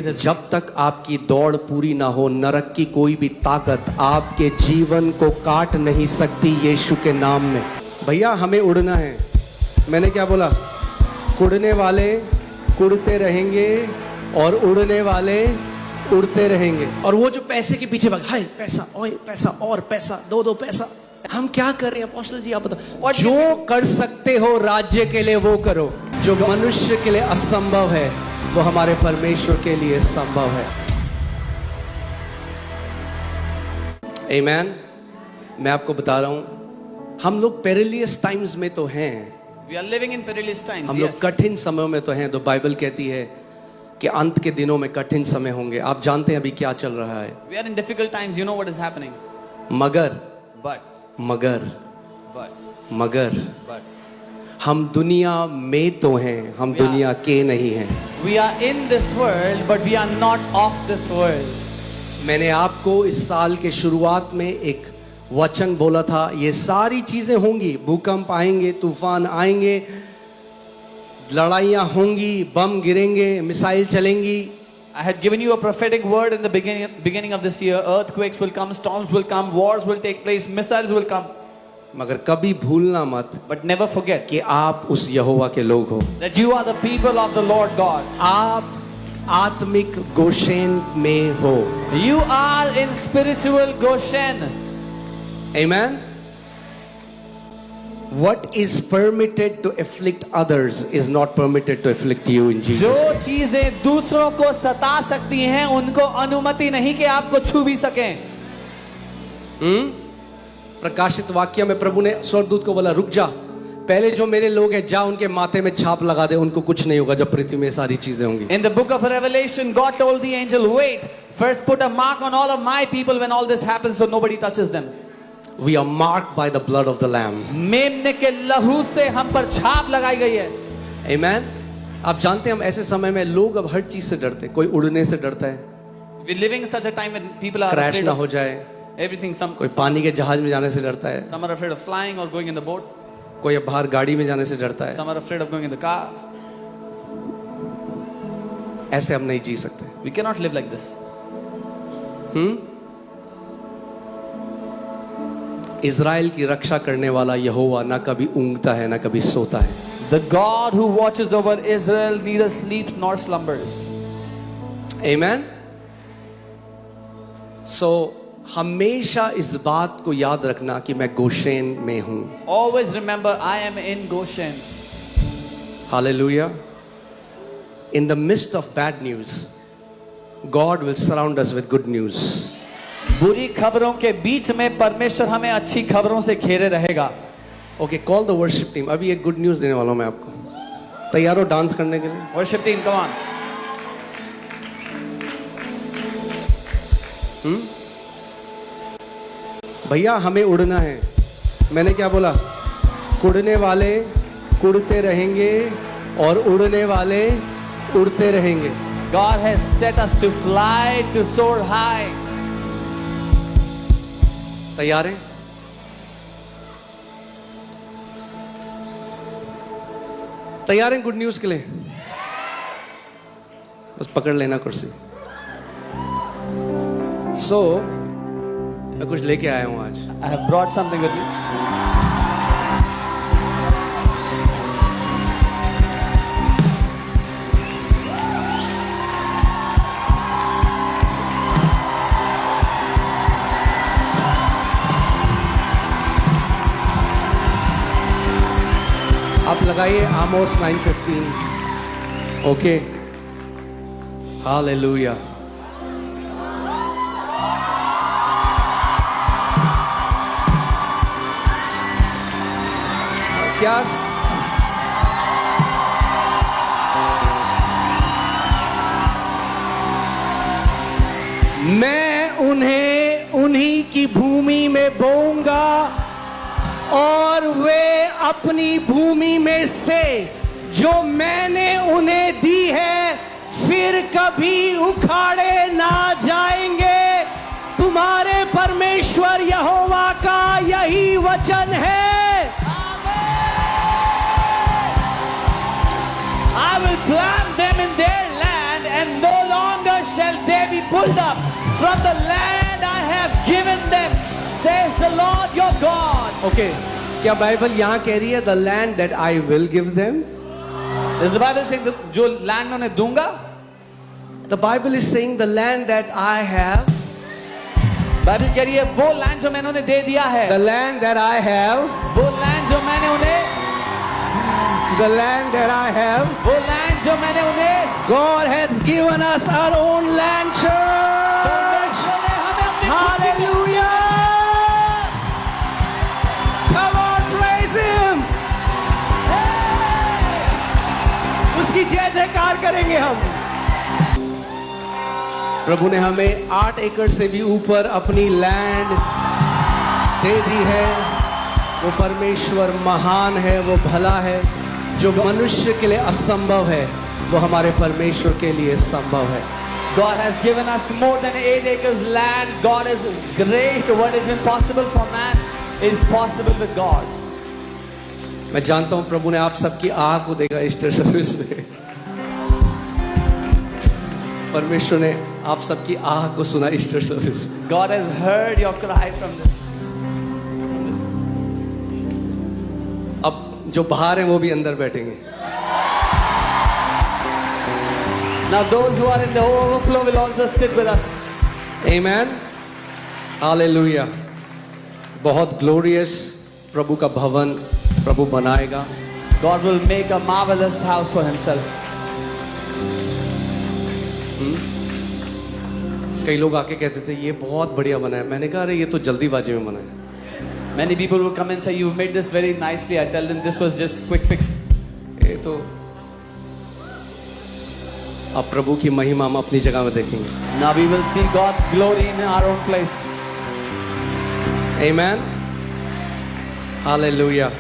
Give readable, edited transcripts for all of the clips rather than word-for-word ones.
जब तक आपकी दौड़ पूरी ना हो, नरक की कोई भी ताकत आपके जीवन को काट नहीं सकती यीशु के नाम में। भैया हमें उड़ना है। मैंने क्या बोला? कुड़ने वाले कुड़ते रहेंगे और उड़ने वाले उड़ते रहेंगे। और वो जो पैसे के पीछे भाग, हाय पैसा, ओए पैसा, और पैसा, दो पैसा। हम क्या कर रहे हैं अपोस्टल जी, आप बताओ। और जो कर सकते हो राज्य के लिए वो करो, जो मनुष्य के लिए असंभव है वो हमारे परमेश्वर के लिए संभव है। आमीन। मैं आपको बता रहा हूं, हम लोग पेरिलियस टाइम्स में तो हैं। We are living in perilous times. हम लोग कठिन समय में तो हैं। तो बाइबल कहती है कि अंत के दिनों में कठिन समय होंगे। आप जानते हैं अभी क्या चल रहा है। We are in difficult times. You know what is happening. मगर हम दुनिया में तो हैं, हम दुनिया के नहीं हैं। We are in this world, but we are not of this world. मैंने आपको इस साल के शुरुआत में एक वचन बोला था, ये सारी चीजें होंगी। भूकंप आएंगे, तूफान आएंगे, लड़ाइयां होंगी, बम गिरेंगे, मिसाइल चलेंगी। I had given you a prophetic word in the beginning of this year. Earthquakes will come, storms will come, wars will take place, missiles will come. मगर कभी भूलना मत, but never forget कि आप उस यहोवा के लोग हो, that you are the people of the Lord God. आप आत्मिक गोशेन में हो। You are in spiritual Goshen. Amen. What is permitted to afflict others is not permitted to afflict you in Jesus जो name. चीजें दूसरों को सता सकती हैं, उनको अनुमति नहीं कि आपको छू भी सकें। प्रकाशित वाक्य में प्रभु ने स्वर्गदूत को बोला, रुक जा, पहले जो मेरे लोग हैं जा उनके माथे में छाप लगा दे, उनको कुछ नहीं होगा जब पृथ्वी में सारी चीजें होंगी। In the book of Revelation, God told the angel, wait, first put a mark on all of my people when all this happens, so nobody touches them. We are marked by the blood of the Lamb. मेमने के लहू से हम पर छाप लगाई गई है। Amen. आप जानते हैं हम ऐसे समय में लोग अब हर चीज से डरते हैं। कोई उड़ने से डरता है, We're living in such a time when people are crash afraid ना of हो जाए। everything. कोई पानी के जहाज में जाने से डरता है, Some are afraid of flying or going in the boat. कोई बाहर गाड़ी में जाने से डरता है। Some are afraid of going in the car. ऐसे हम नहीं जी सकते। We cannot live like this. Israel की रक्षा करने वाला यहोवा ना कभी ऊँगता है ना कभी सोता है। The God who watches over Israel neither sleeps nor slumbers. Amen. So हमेशा इस बात को याद रखना कि मैं गोशेन में हूं। Always remember, I am in Goshen. Hallelujah. In the midst of bad news, God will surround us with good news. बुरी खबरों के बीच में परमेश्वर हमें अच्छी खबरों से घेरे रहेगा। Okay, call the worship team. अभी एक गुड न्यूज देने वाला हूं मैं आपको। तैयार हो डांस करने के लिए? Worship team, come on. भैया हमें उड़ना है। मैंने क्या बोला? कुड़ने वाले कुड़ते रहेंगे और उड़ने वाले उड़ते रहेंगे। God has set us to fly, to soar high. तैयार हैं? तैयार हैं गुड न्यूज के लिए? बस पकड़ लेना कुर्सी। मैं कुछ लेके आया हूं आज। I have brought something with me. आप लगाइए आमोस 9:15। Okay, hallelujah. क्या मैं उन्हें उन्हीं की भूमि में बोऊंगा और वे अपनी भूमि में से जो मैंने उन्हें दी है फिर कभी उखाड़े ना जाएंगे। तुम्हारे परमेश्वर यहोवा का यही वचन है। I will plant them in their land and no longer pulled up from the land I have given them, says the Lord your God. Okay, क्या बाइबल यहाँ कह रही है the land that I will give them? Is the Bible saying that जो land मैं उन्हें दूंगा? The Bible is saying the land that I have, Bible कह रही है वो लैंड जो मैंने उन्हें दे दिया है, the land that I have, वो लैंड जो मैंने उन्हें, the land that I have, वो लैंड जो मैंने उन्हें, God has given us our own land, church. परमेश्वर ने हमें अपनी खुद की Hallelujah! Come on, praise Him. उसकी जय जयकार करेंगे हम। प्रभु ने हमें 8 एकड़ से भी ऊपर अपनी लैंड दे दी है। वो परमेश्वर महान है, वो भला है। जो मनुष्य के लिए असंभव है वो हमारे परमेश्वर के लिए संभव है। God has given us more than 8 acres land. God is great. What is impossible for man is possible with God. मैं जानता हूं प्रभु ने आप सबकी आह को देखा ईस्टर सर्विस में। परमेश्वर ने आप सबकी आह को सुना ईस्टर सर्विस में। God has heard your cry from this. अब जो बाहर हैं वो भी अंदर बैठेंगे। Now those who are in the overflow will also sit with us. Amen. Hallelujah. बहुत ग्लोरियस प्रभु का भवन प्रभु बनाएगा। God will make a marvelous house for himself. कई लोग आके कहते थे ये बहुत बढ़िया बना है। मैंने कहा अरे ये तो जल्दीबाजी में बना है। Many people will come and say, you've made this very nicely. I tell them this was just quick fix. ये तो अब प्रभु की महिमा हम अपनी जगह में देखेंगे। Now we will see God's glory in our own place. Amen. Hallelujah.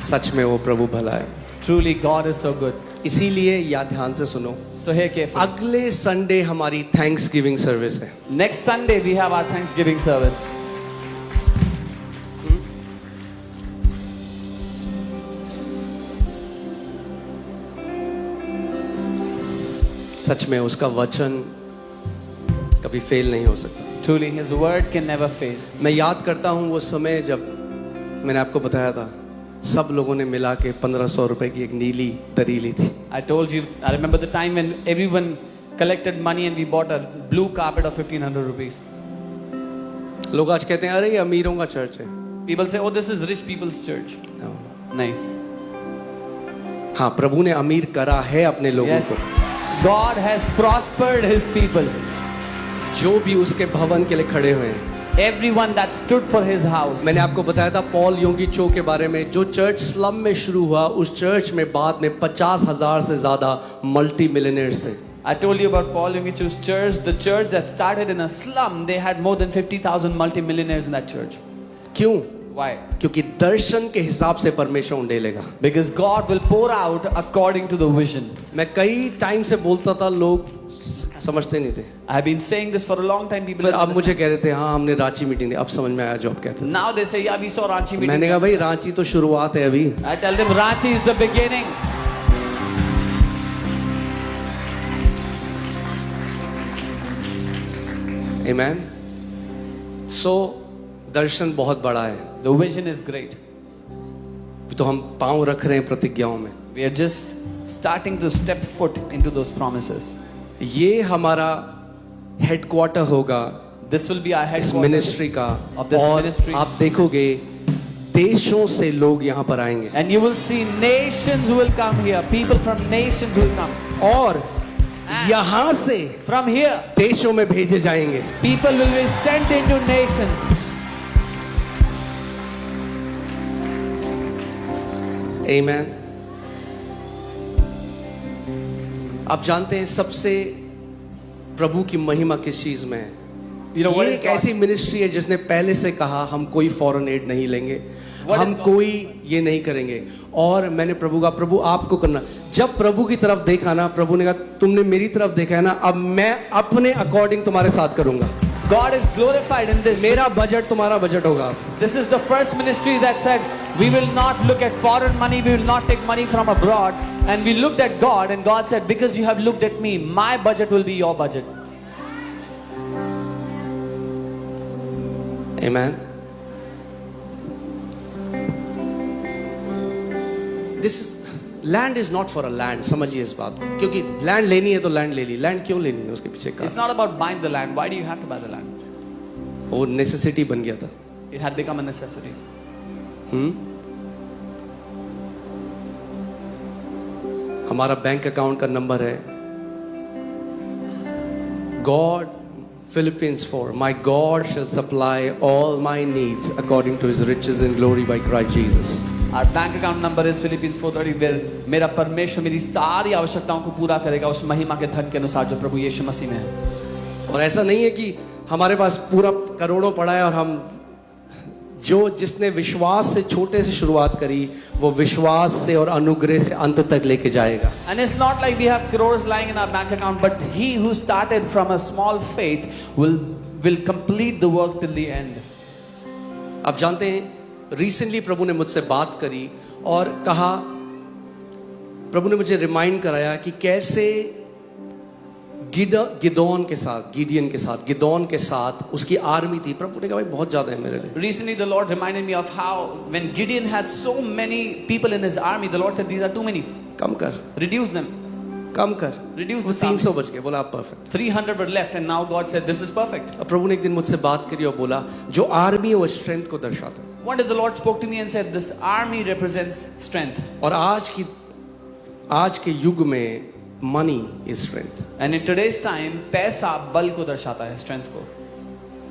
सच में वो प्रभु भला है। Truly God is so good. इसीलिए या ध्यान से सुनो, So hear carefully. अगले संडे हमारी थैंक्स गिविंग सर्विस है। Next Sunday we have our Thanksgiving service. सच में उसका वचन कभी फेल नहीं हो सकता। Truly His word can never fail. मैं याद करता हूँ वो समय जब मैंने आपको बताया था सब लोगों ने मिला के 1500 रुपए की एक नीली दरी ली थी। I told you, I remember the time when everyone collected money and we bought a blue carpet of 1500 rupees. लोग आज कहते हैं अरे ये अमीरों का चर्च है। People say, oh, this is rich people's church. No. नहीं. हाँ, प्रभु ने अमीर करा है अपने लोगों Yes. को। God has prospered His people. जो भी उसके भवन के लिए खड़े हुए हैं। Everyone that stood for His house. मैंने आपको बताया था पॉल योंगी चो के बारे में। जो चर्च स्लम में शुरू हुआ उस चर्च में बाद में 50,000 से ज्यादा मल्टी मिलियनेयर्स थे। I told you about Paul Yungichu's church. The church that started in a slum, they had more than 50,000 multi-millionaires in that church. क्यों? Why? क्योंकि दर्शन के हिसाब से परमेश्वर उंडेलेगा। Because God will pour out according to the vision. मैं कई time से बोलता था, लोग समझते नहीं थे। I have been saying this for a long time. People फिर don't अब मुझे understand. कह रहे थे हाँ हमने रांची मीटिंग दी, अब समझ में आया जो आप कहते थे। Now they say, yeah, we saw Ranchi meeting. मैंने कहा भाई रांची तो शुरुआत है अभी। I tell them Ranchi is the beginning. Amen. So दर्शन बहुत बड़ा है। The vision is great. तो हम पांव रख रहे हैं प्रतिज्ञाओं में। We are just starting to step foot into those promises. ये हमारा हेडक्वार्टर होगा This will be our इस headquarters मिनिस्ट्री का। of this और ministry. आप देखोगे देशों से लोग यहाँ पर आएंगे And you will see nations will come here. People from nations will come. और यहाँ से From here, देशों में भेजे जाएंगे। people will be sent into nations. Amen. आप जानते हैं सबसे प्रभु की महिमा किस चीज में है? You know what ये is एक God? ऐसी मिनिस्ट्री है जिसने पहले से कहा हम कोई फॉरेन एड नहीं लेंगे, What हम is God? कोई ये नहीं करेंगे। और मैंने प्रभु का प्रभु आपको करना। जब प्रभु की तरफ देखा ना, प्रभु ने कहा तुमने मेरी तरफ देखा है ना, अब मैं अपने अकॉर्डिंग तुम्हारे साथ करूंगा। God is glorified in this. मेरा बजट तुम्हारा बजट होगा। This is the first ministry that said, we will not look at foreign money, we will not take money from abroad. And we looked at God, and God said, because you have looked at me, my budget will be your budget. Amen. This land is not for a land. समझिए इस बात को, क्योंकि land लेनी है तो land ले ली. Land क्यों लेनी है, उसके पीछे It's not about buying the land. Why do you have to buy the land? वो नेसेसिटी बन गया था. It had become a necessity. हमारा बैंक अकाउंट का नंबर है God, Philippians 4, my God shall supply all my needs according to his riches and glory by Christ Jesus. Our bank account number is Philippians 4:30, where मेरा परमेश्वर मेरी सारी आवश्यकताओं को पूरा करेगा उस महिमा के धन के अनुसार जो प्रभु यीशु मसीह में है. और ऐसा नहीं है कि हमारे पास पूरा करोड़ों पड़ा है और हम जिसने विश्वास से छोटे से शुरुआत करी वो विश्वास से और अनुग्रह से अंत तक लेके जाएगा. And it's not like we have crores lying in our bank account, but he who started from a small faith will complete the work till the end. आप जानते हैं, रिसेंटली प्रभु ने मुझसे बात करी और कहा, प्रभु ने मुझे रिमाइंड कराया कि कैसे गिदोन के साथ उसकी आर्मी थी. प्रभु ने कहा भाई बहुत ज्यादा है मेरे लिए. Recently the Lord reminded me of how when Gideon had so many people in his army, the Lord said these are too many. कम कर, Reduce them. कम कर. Reduce वो the army. 300 बच गए. बोला आप perfect. 300 were left and now God said this is perfect. अब प्रभु ने एक दिन मुझसे बात करी और बोला जो आर्मी है वो स्ट्रेंथ को दर्शाता है. One day the Lord spoke to me and said this army represents strength. और आज के युग में money is strength. And in today's time पैसा बल को दर्शाता है, strength को.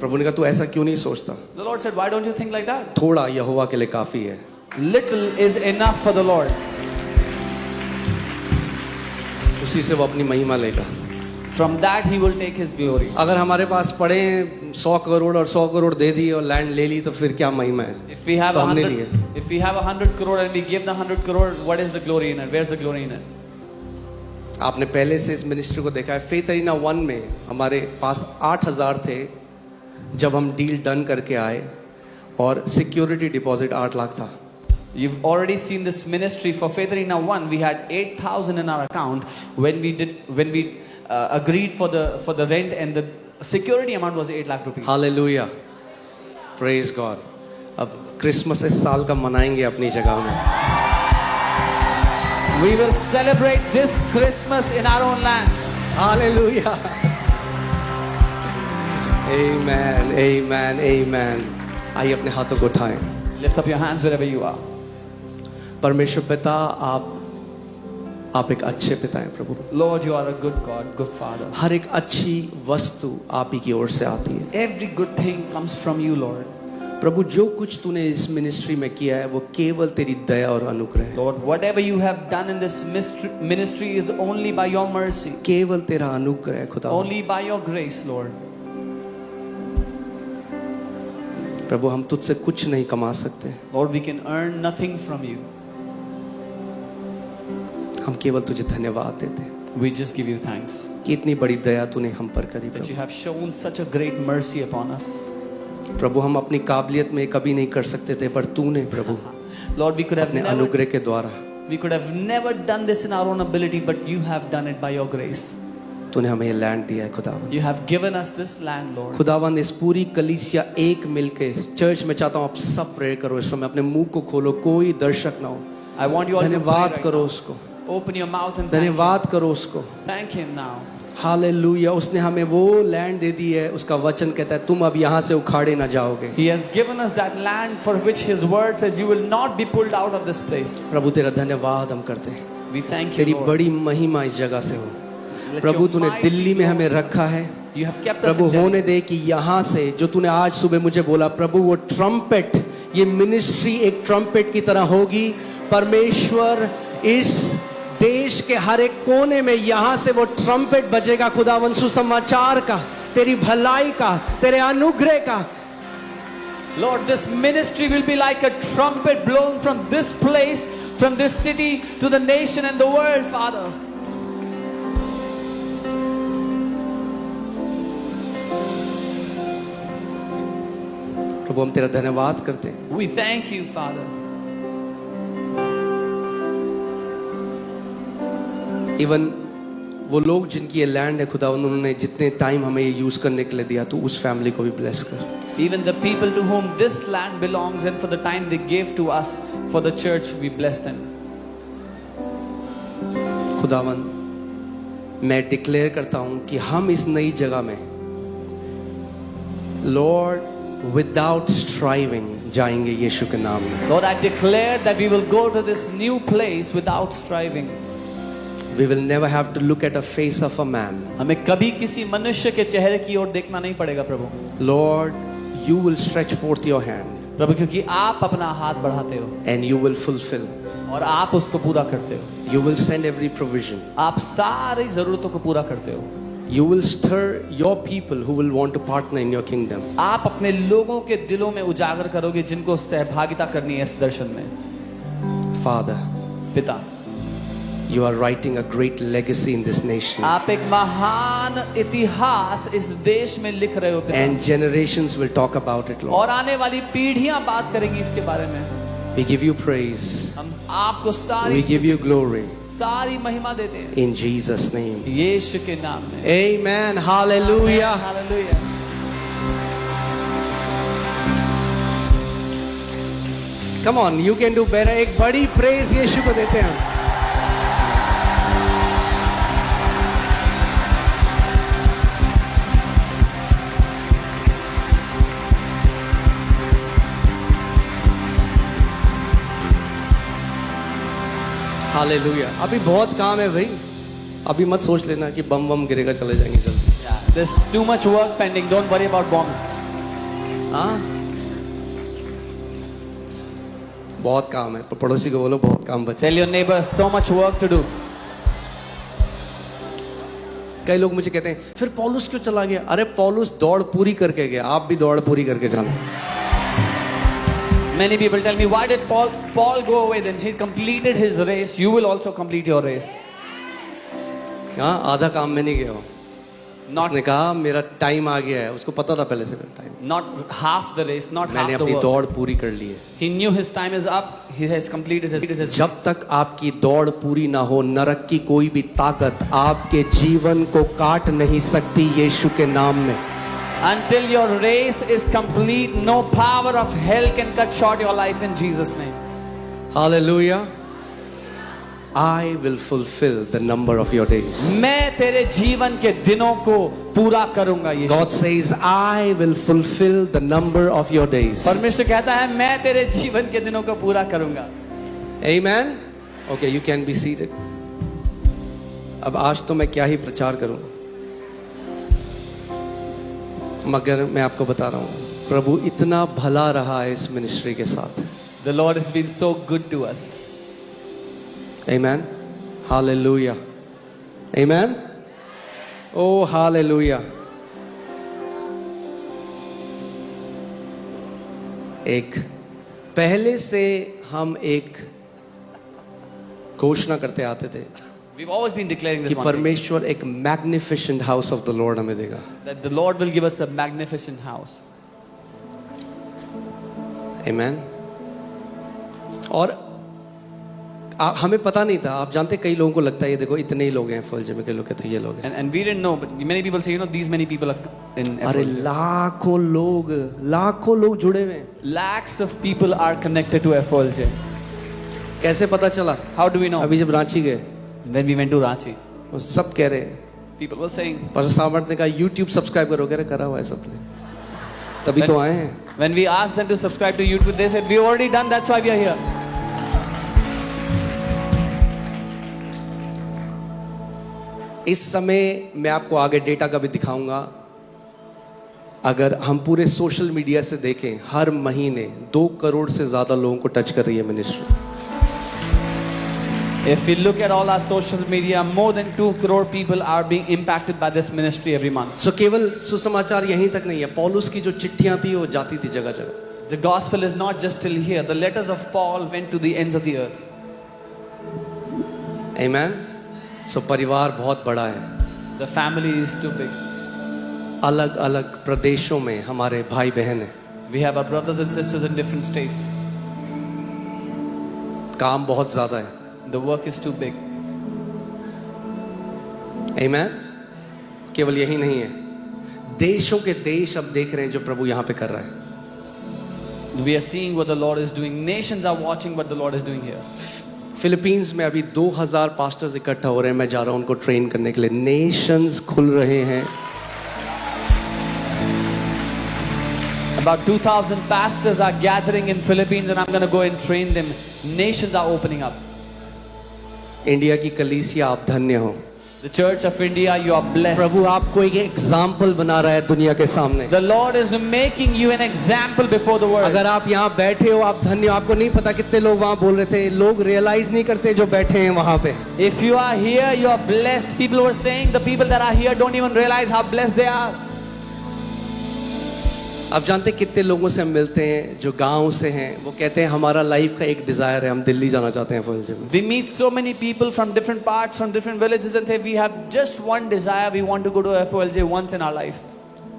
प्रभु ने कहा तू ऐसा क्यों नहीं सोचता, The Lord said why don't you think like that? थोड़ा यहोवा के लिए काफी है. Little is enough for the Lord. उसी से वो अपनी महिमा लेगा. From that he will take his glory. अगर हमारे पास पड़े 100 करोड़ और 100 करोड़ दे दी और लैंड ले ली तो फिर क्या महिमा है. If we have तो हमने लिए. if we have 100 crore and we give the 100 crore, what is the glory in it? Where's the glory in it? आपने पहले से इस मिनिस्ट्री को देखा है. फेथ अरीना 1 में हमारे पास 8,000 थे जब हम डील डन करके आए और सिक्योरिटी डिपॉजिट 8 लाख था. You've already seen this ministry. For Faith Arena 1 we had 8,000 in our account when we agreed for the rent, and the security amount was 8 lakh rupees. Hallelujah, praise God. अब Christmas इस साल का मनाएंगे अपनी जगह में. We will celebrate this Christmas in our own land. Hallelujah. Amen, amen, amen. आइए अपने हाथों को उठाएं. Lift up your hands wherever you are. परमेश्वर पिता, आप एक अच्छे पिता हैं प्रभु. Lord, you are a good God, good Father. हर एक अच्छी वस्तु आप ही की ओर से आती है. Every good thing comes from you, Lord. प्रभु जो कुछ तूने इस मिनिस्ट्री में किया है वो केवल तेरी दया और अनुग्रह है. Lord, whatever you have done in this ministry is only by your mercy. केवल तेरा अनुग्रह है खुदा. Only by your grace, Lord. प्रभु हम तुझसे कुछ नहीं कमा सकते. Lord, we can earn nothing from you. हम केवल तुझे धन्यवाद देते हैं We just give you thanks कि इतनी बड़ी दया तूने हम पर करी. that you have shown such a great mercy upon us. प्रभु हम अपनी काबिलियत में कभी नहीं कर सकते थे, पर तूने प्रभु Lord, we could have अपने never अनुग्रह के द्वारा done this in our own ability, but you have done it by your grace. तूने हमें ये लैंड दिया है खुदावन. You have given us this land, Lord. खुदावन इस पूरी कलीसिया एक मिलके चर्च में चाहता हूँ आप सब प्रे करो इस समय. अपने मुंह को खोलो, कोई दर्शक ना हो. I want you all to pray धन्यवाद right करो now. उसको. Open your mouth and thank धन्यवाद करो उसको. him. Thank him now. Hallelujah. उसने हमें वो लैंड दे दी है. उसका वचन कहता है तुम अब यहाँ से उखाड़े ना जाओगे. He has given us that land for which his word says you will not be pulled out of this place. प्रभु तेरा धन्यवाद हम करते हैं. We thank you, तेरी Lord. बड़ी महिमा इस जगह से हो. Let प्रभु your तूने might दिल्ली be में known. हमें रखा है. You have kept us Prabhu in Delhi. होने दे कि यहाँ से जो तूने आज सुबह मुझे बोला प्रभु वो ट्रम्पेट, ये मिनिस्ट्री एक ट्रम्पेट की तरह होगी. परमेश्वर इस देश के हर एक कोने में यहाँ से वो ट्रम्पेट बजेगा खुदावन, सुसमाचार का, तेरी भलाई का, तेरे अनुग्रह का. Lord, this ministry will be like a trumpet blown from this place, from this city to the nation and the world, Father. प्रभु हम तेरा धन्यवाद करते हैं. We thank you, Father. Even वो लोग जिनकी ये लैंड है खुदा, उन्होंने जितने टाइम हमें ये यूज करने के लिए दिया, तो उस फैमिली को भी ब्लेस कर. Even the people to whom this land belongs and for the time they gave to us for the church, we bless them. खुदावन, मैं डिक्लेयर करता हूं कि हम इस नई जगह में लॉर्ड विदाउट स्ट्राइविंग जाएंगे यीशु के नाम में. Lord, I declare that we will go to this new place without striving. We will never have to look at a face of a man. हमें कभी किसी मनुष्य के चेहरे की ओर देखना नहीं पड़ेगा प्रभु. Lord, you will stretch forth your hand प्रभु, क्योंकि आप अपना हाथ बढ़ाते हो and you will fulfill. और आप उसको पूरा करते हो. You will send every provision. आप सारी जरूरतों को पूरा करते हो. You will stir your people who will want to partner in your kingdom. आप अपने लोगों के दिलों में उजागर करोगे जिनको सहभागिता करनी है इस दर्शन में. Father, पिता, you are writing a great legacy in this nation. आप एक महान इतिहास इस देश में लिख रहे हो पिता. And generations will talk about it, Lord. और आने वाली पीढ़ियां बात करेंगी इसके बारे में. We give you praise. हम आपको We give you glory. सारी महिमा देते हैं In Jesus' name. यीशु के नाम में. Amen. Hallelujah. Hallelujah. Come on, you can do better. एक बड़ी praise यीशु को देते हैं. हालेलुया. अभी बहुत काम है भाई. अभी मत सोच लेना कि बम बम गिरेगा चले जाएंगे जल्दी. There's too much work pending. Don't worry about bombs. हाँ, बहुत काम है. पड़ोसी को बोलो बहुत काम बचा. Tell your neighbor, so much work to do. कई लोग मुझे कहते हैं फिर पौलुस क्यों चला गया. अरे पौलुस दौड़ पूरी करके गया, आप भी दौड़ पूरी करके जाना. Many people tell me, why did Paul go away? Then he completed his race. You will also complete your race. हाँ, आधा काम में नहीं गया हो. Not उसने कहा मेरा टाइम आ गया है. उसको पता था पहले से मेरा time. not half the race, not मैंने half the अपनी work. दौड़ पूरी कर ली है. He knew his time is up. He has completed his जब race. तक आपकी दौड़ पूरी ना हो, नरक की कोई भी ताकत आपके जीवन को काट नहीं सकती यीशु के नाम में. Until your race is complete, no power of hell can cut short your life in Jesus' name. Hallelujah. I will fulfill the number of your days. मैं तेरे जीवन के दिनों को पूरा करूंगा यीशु. God says, I will fulfill the number of your days. परमेश्वर कहता है मैं तेरे जीवन के दिनों को पूरा करूंगा. Amen. Okay, you can be seated. अब आज तो मैं क्या ही प्रचार करूं, मगर मैं आपको बता रहा हूं प्रभु इतना भला रहा है इस मिनिस्ट्री के साथ. The Lord has been so good to us. Amen. Hallelujah. Amen. Oh, hallelujah. एक पहले से हम एक घोषणा करते आते थे We've always been declaring this कि one thing, परमेश्वर एक magnificent house of the Lord हमें देगा. that the Lord will give us a magnificent house. Amen. और हमें पता नहीं था. आप जानते कई लोगों को लगता है ये देखो इतने ही लोग हैं फौज में, कई लोग कहते हैं ये लोग हैं. And we didn't know, but many people say, you know, these many people are in अरे FOLJ. लाखों लोग जुड़े हुए हैं. Lakhs of people are connected to FOLJ. कैसे पता चला? How do we know? अभी जब रांची गए When we went to Ranchi, वो सब कह रहे हैं. people were saying, पर सामर्थ ने कहा YouTube सब्सक्राइब करो. कह रहे करा हुआ है सबने, तभी तो आए हैं. when we asked them to subscribe to YouTube, they said, we've already done, that's why we are here. इस समय मैं आपको आगे डेटा का भी दिखाऊंगा. अगर हम पूरे सोशल मीडिया से देखें, हर महीने 2 करोड़ से ज्यादा लोगों को टच कर रही है ministry. If we look at all our social media, more than 2 crore people are being impacted by this ministry every month. सो केवल सुसमाचार यहीं तक नहीं है. पौलुस की जो चिट्ठियां थी वो जाती थी जगह जगह. The gospel is not just till here. The letters of Paul went to the ends of the earth. Amen. सो परिवार बहुत बड़ा है. The family is too big. अलग अलग प्रदेशों में हमारे भाई बहन हैं. We have our brothers and sisters in different states. काम बहुत ज्यादा है. The work is too big. आमीन। केवल यही नहीं है, देशों के देश अब देख रहे हैं जो प्रभु यहाँ पे कर रहा है। We are seeing what the Lord is doing. Nations are watching what the Lord is doing here. Philippines में अभी 2000 पास्टर्स इकट्ठा हो रहे हैं, मैं जा रहा हूं उनको ट्रेन करने के लिए। नेशंस खुल रहे हैं। About 2,000 pastors are gathering in Philippines and I'm going to go and train them. Nations are opening up. India की कलीसिया, आप धन्य हो। The Church of India, you are blessed. प्रभु आपको एक एग्जाम्पल बना रहा है दुनिया के सामने। The Lord is making you an example before the world. अगर आप यहाँ बैठे हो, आप धन्य हो। आपको नहीं पता कितने लोग वहाँ बोल रहे थे, लोग रियलाइज नहीं करते जो बैठे हैं वहाँ पे। If you are here, you are blessed. People were saying the people that are here don't even realize how blessed they are. आप जानते कितने लोगों से हम मिलते हैं जो गांव से हैं, वो कहते हैं हमारा लाइफ का एक डिजायर है, हम दिल्ली जाना चाहते हैं FOLJ में। We meet so many people from different parts, from different villages, and say we have just one desire: we want to go to FOLJ once in our life.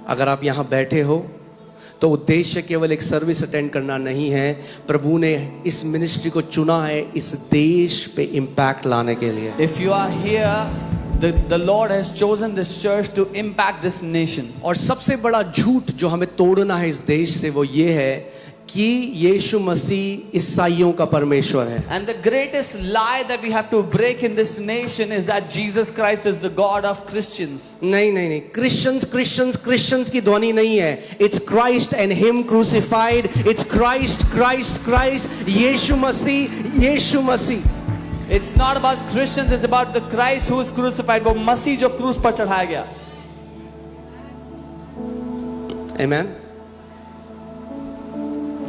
अगर आप यहाँ बैठे हो तो उद्देश्य केवल एक सर्विस अटेंड करना नहीं है। प्रभु ने इस मिनिस्ट्री को चुना है इस देश पे इम्पैक्ट लाने के लिए। If you are here, the Lord has chosen this church to impact this nation. और सबसे बड़ा झूठ जो हमें तोड़ना है इस देश से वो ये है कि यीशु मसीह ईसाइयों का परमेश्वर है। And the greatest lie that we have to break in this nation is that Jesus Christ is the God of Christians. नहीं नहीं नहीं, क्रिश्चियंस की ध्वनि नहीं है। It's Christ and him crucified. It's Christ यीशु मसीह। It's not about Christians, it's about the Christ who is crucified. वो मसीह जो क्रूस पर चढ़ाया गया। आमीन।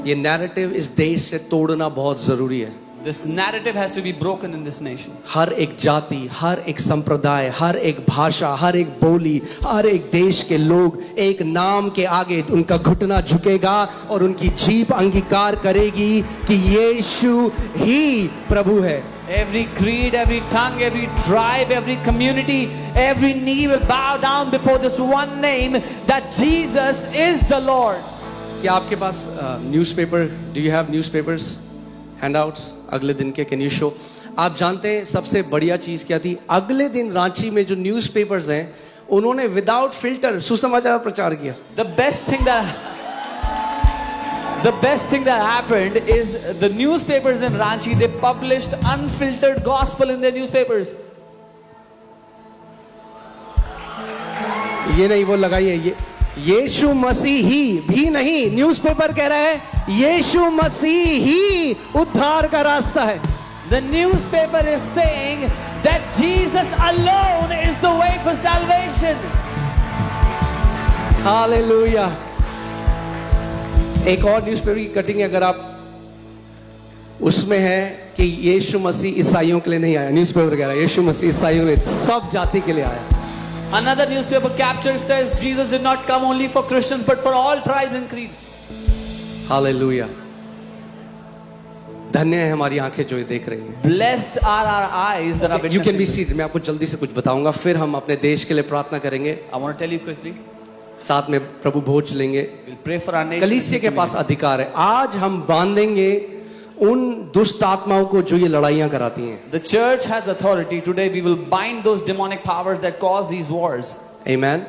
ये नैरेटिव इस देश से तोड़ना बहुत जरूरी है। This narrative has to be broken in this nation. हर एक जाति, हर एक संप्रदाय, हर एक भाषा, हर एक बोली, हर एक देश के लोग एक नाम के आगे उनका घुटना झुकेगा और उनकी जीभ अंगीकार करेगी कि यीशु ही प्रभु है। Every creed, every tongue, every tribe, every community, every knee will bow down before this one name, that Jesus is the Lord. क्या आपके पास newspaper, do you have newspapers, handouts अगले दिन के, कैन यू शो? आप जानते हैं सबसे बढ़िया चीज क्या थी? अगले दिन रांची में जो न्यूज़पेपर्स हैं उन्होंने विदाउट फिल्टर सुसमाचार प्रचार किया। The best thing that happened is the newspapers in Ranchi, they published unfiltered gospel in their newspapers. ये नहीं, वो लगाइए, ये यीशु मसीह ही भी नहीं, न्यूज़पेपर कह रहा है यीशु मसीह ही उद्धार का रास्ता है। The newspaper is saying that Jesus alone is the way for salvation. Hallelujah. एक और न्यूज़पेपर की कटिंग अगर आप उसमें है कि यीशु मसीह ईसाइयों के लिए नहीं आया, न्यूज़पेपर कह रहा है यीशु मसीह ईसाइयों के लिए, सब जाति के लिए आया। Another newspaper capture says Jesus did not come only for Christians but for all tribes and creeds. Hallelujah. धन्य है हमारी आंखें जो ये देख रही हैं। Blessed are our eyes that are witnessing. You can be seated। मैं आपको जल्दी से कुछ बताऊंगा, फिर हम अपने देश के लिए प्रार्थना करेंगे। I want to tell you quickly. साथ में प्रभु भोज लेंगे। We'll pray for our nation. कलीसिया के पास अधिकार है। आज हम बांधेंगे उन दुष्ट आत्माओं को जो ये लड़ाइयां कराती हैं। The church has authority. Today we will bind those demonic powers that cause these wars. Amen.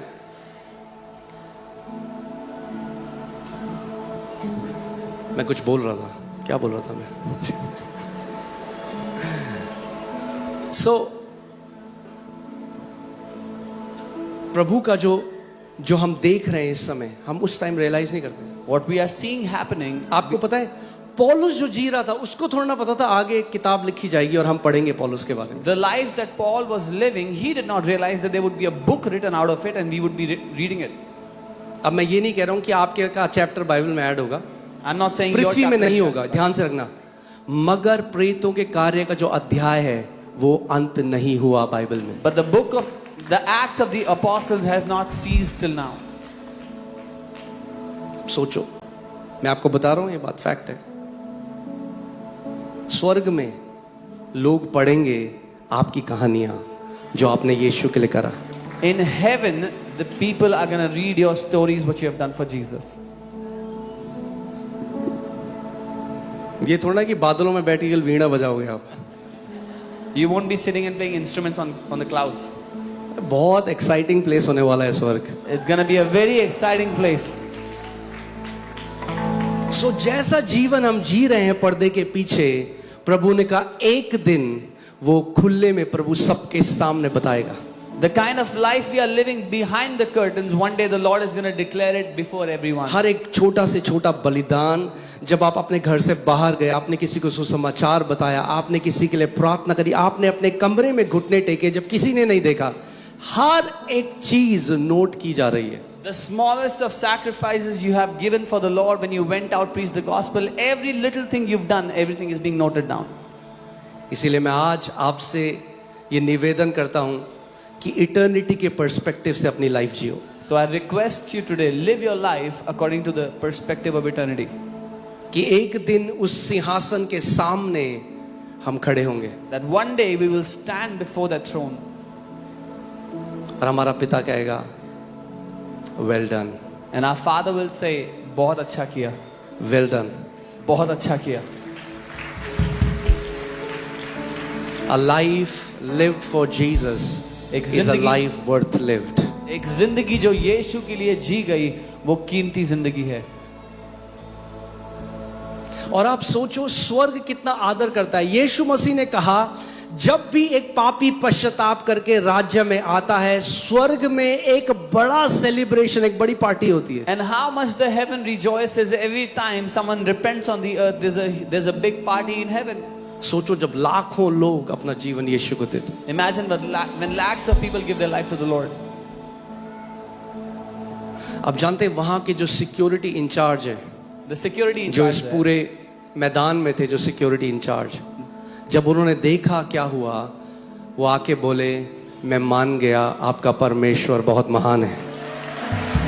मैं कुछ बोल रहा था, क्या बोल रहा था मैं? प्रभु का जो हम देख रहे हैं इस समय, हम उस टाइम रियलाइज नहीं करते। What we are seeing happening. आपको पता है पौलुस जो जी रहा था उसको थोड़ा ना पता था आगे एक किताब लिखी जाएगी और हम पढ़ेंगे पौलुस के बारे में। The life that Paul was living, he did not realize that there would be a book written out of it and we would be reading it. अब मैं ये नहीं कह रहा हूँ कि आपके का चैप्टर बाइबल में ऐड होगा, I'm not saying पृथ्वी में नहीं होगा, ध्यान से रखना। मगर प्रेतों के कार्य का जो अध्याय है वो अंत नहीं हुआ बाइबल में। But the book of the Acts of the Apostles has not ceased till now. सोचो, मैं आपको बता रहा हूँ, ये बात फैक्ट है। स्वर्ग में लोग पढ़ेंगे आपकी कहानियां जो आपने यीशु के लिए करा। In heaven, the people are going to read your stories, what you have done for Jesus. ये थोड़ा कि बादलों में बैठी वीणा बजाओगे आप। You won't be sitting and playing instruments on the clouds. बहुत एक्साइटिंग प्लेस होने वाला है स्वर्ग. It's going to be a very exciting place. सो जैसा जीवन हम जी रहे हैं पर्दे के पीछे, प्रभु ने कहा एक दिन वो खुले में प्रभु सबके सामने बताएगा. The kind of life we are living behind the curtains, one day the Lord is going to declare it before everyone. हर एक छोटा से छोटा बलिदान, जब आप अपने घर से बाहर गए, आपने किसी को सुसमाचार बताया, आपने किसी के लिए प्रार्थना करी, आपने अपने कमरे में घुटने टेके जब किसी ने नहीं देखा, हर एक चीज नोट की जा रही है. The smallest of sacrifices you have given for the Lord when you went out preach the gospel, every little thing you've done, everything is being noted down. इसीलिए मैं आज आपसे ये निवेदन करता हूं कि इटर्निटी के पर्सपेक्टिव से अपनी life Jio. So I request you today, live your life according to the perspective of eternity. कि एक दिन उस सिंहासन के सामने हम खड़े होंगे That one day we will stand before that throne. और हमारा पिता कहेगा well done, And our Father will say, बहुत अच्छा किया, वेल डन. बहुत अच्छा किया. A life lived for Jesus एक is a जिंदगी- life worth lived. एक जिंदगी जो यीशु के लिए जी गई, वो कीमती जिंदगी है. और आप सोचो स्वर्ग कितना आदर करता है. यीशु मसीह ने कहा जब भी एक पापी पश्चाताप करके राज्य में आता है, स्वर्ग में एक बड़ा सेलिब्रेशन, एक बड़ी पार्टी होती है. And how much the heaven rejoices every time someone repents on the earth. There's a big party in heaven. सोचो जब लाखों लोग अपना जीवन यीशु को देते. Imagine when lakhs of people give their life to the Lord. अब जानते हैं वहां के जो सिक्योरिटी इंचार्ज है, The security in जो charge इस there. पूरे मैदान में थे, जो सिक्योरिटी इंचार्ज, जब उन्होंने देखा क्या हुआ, वो आके बोले मैं मान गया आपका परमेश्वर बहुत महान है.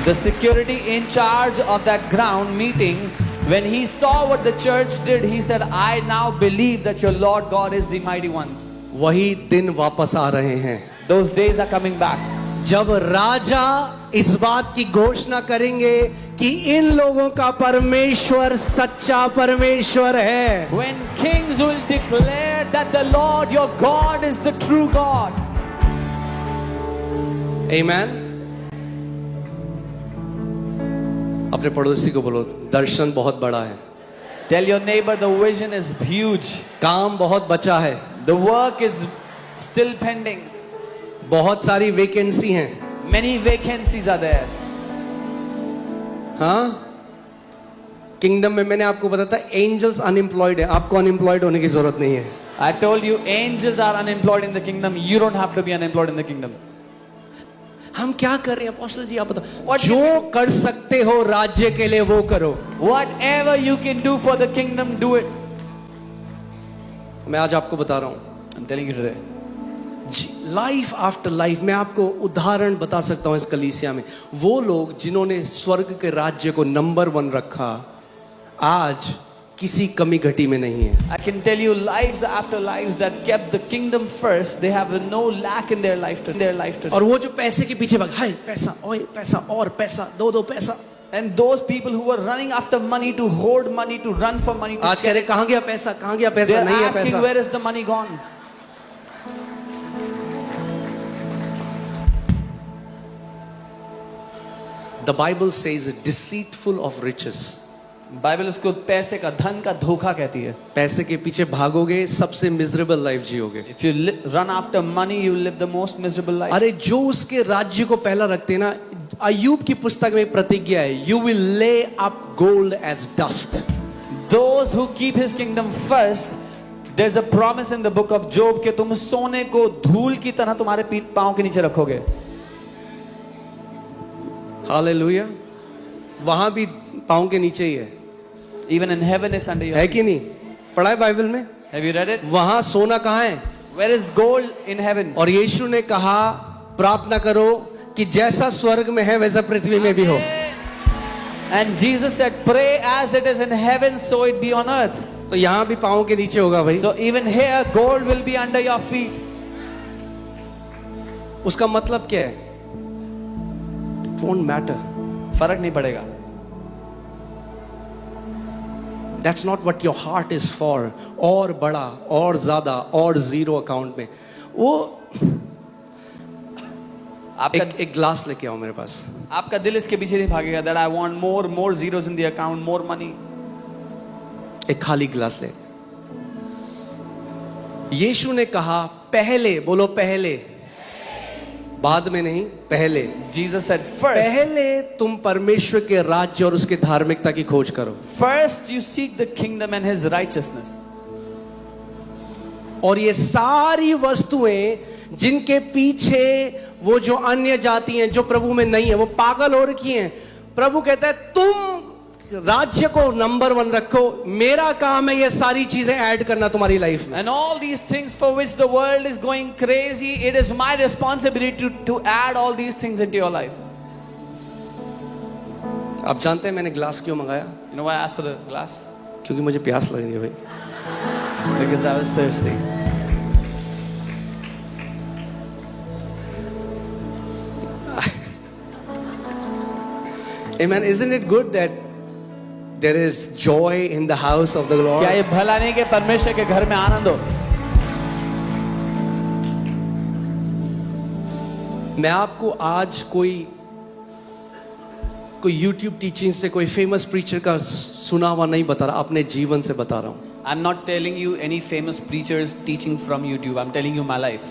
The security in charge of that ground meeting, when he saw what the church did, he said, I now believe that your Lord God is the mighty one. वही दिन वापस आ रहे हैं Those days are coming back. जब राजा इस बात की घोषणा करेंगे कि इन लोगों का परमेश्वर सच्चा परमेश्वर है. When kings will declare that the Lord your God is the true God. आमेन. अपने पड़ोसी को बोलो दर्शन बहुत बड़ा है, Tell your neighbor the vision is huge. काम बहुत बचा है, The work is still pending. बहुत सारी वैकेंसी हैं. Many vacancies are there. हाँ, किंगडम में मैंने आपको बताया था एंजल्स अनएम्प्लॉयड है, आपको अनएम्प्लॉयड होने की जरूरत नहीं है. I told you angels are unemployed in the kingdom. You don't have to be unemployed in the kingdom. हम क्या कर रहे हैं अपोस्टल जी, आप बताओ. जो कर सकते हो राज्य के लिए वो करो. Whatever you can do for the kingdom, do it. मैं आज आपको बता रहा हूं I'm telling you today. Life after life. मैं आपको उदाहरण बता सकता हूं इस कलीसिया में. वो लोग जिन्होंने स्वर्ग के राज्य को नंबर 1 रखा, आज किसी कमी घटी में नहीं है. I can tell you lives after lives that kept the kingdom first. They have no lack in their life today. और वो जो पैसे के पीछे भाग, हाय पैसा, ओए पैसा, और पैसा, दो पैसा. And those people who were running after money, to hoard money, to run for money, आज कह रहे कहां गया पैसा, कहां गया पैसा, they're नहीं है asking पैसा. where is the money gone? The Bible says deceitful of riches. Bible उसको पैसे का, धन का धोखा कहती है. पैसे के पीछे भागोगे सबसे मिजरेबल लाइफ जियोगे. If you run after money, you will live the most miserable life. अरे जो उसके राज्य को पहला रखते हैं ना, अय्यूब की पुस्तक में एक प्रतिज्ञा है, you will lay up gold as dust. Those who keep his kingdom first, there's a promise in the book of Job कि तुम सोने को धूल की तरह तुम्हारे पांव के नीचे रखोगे. हालेलुया. वहां भी पांव के नीचे ही है. Even in heaven it's under your है feet. कि नहीं? पढ़ा है बाइबल में? Have you read it? वहां सोना कहाँ है? Where is gold in heaven? और यीशु ने कहा प्रार्थना करो कि जैसा स्वर्ग में है वैसा पृथ्वी में भी हो. And Jesus said, pray as it is in heaven, so it be on earth. तो यहाँ भी पांव के नीचे होगा भाई. So even here, gold will be under your feet. उसका मतलब क्या है? It won't matter. फर्क नहीं पड़ेगा. That's not what your heart is for. और बड़ा, और ज्यादा, और जीरो अकाउंट में. वो आपका एक ग्लास लेके आओ मेरे पास. आपका दिल इसके पीछे नहीं भागेगा that I want more zeros in the account, more money. एक खाली गिलास ले. यीशु ने कहा पहले, बोलो पहले, बाद में नहीं, पहले. Jesus said first. पहले तुम परमेश्वर के राज्य और उसकी धार्मिकता की खोज करो. First you seek the kingdom and his righteousness. और ये सारी वस्तुएं जिनके पीछे वो जो अन्य जाति हैं, जो प्रभु में नहीं है, वो पागल हो रखी हैं. प्रभु कहता है तुम राज्य को नंबर 1 रखो, मेरा काम है ये सारी चीजें ऐड करना तुम्हारी लाइफ में. And all these things for which the world is going crazy, it is my responsibility to add all these things into your life. आप जानते हैं मैंने ग्लास क्यों मंगाया? You know why I asked for the glass? क्योंकि मुझे प्यास लग रही है भाई. Because I was thirsty. Amen. Isn't it good that there is joy in the house of the Lord? क्या ये भला नहीं कि परमेश्वर के घर में आनंद हो? मैं आपको आज कोई YouTube टीचिंग से, कोई फेमस प्रीचर का सुना हुआ नहीं बता रहा, अपने जीवन से बता रहा हूं. I'm not telling you any famous preachers teaching from YouTube. I'm telling you my life.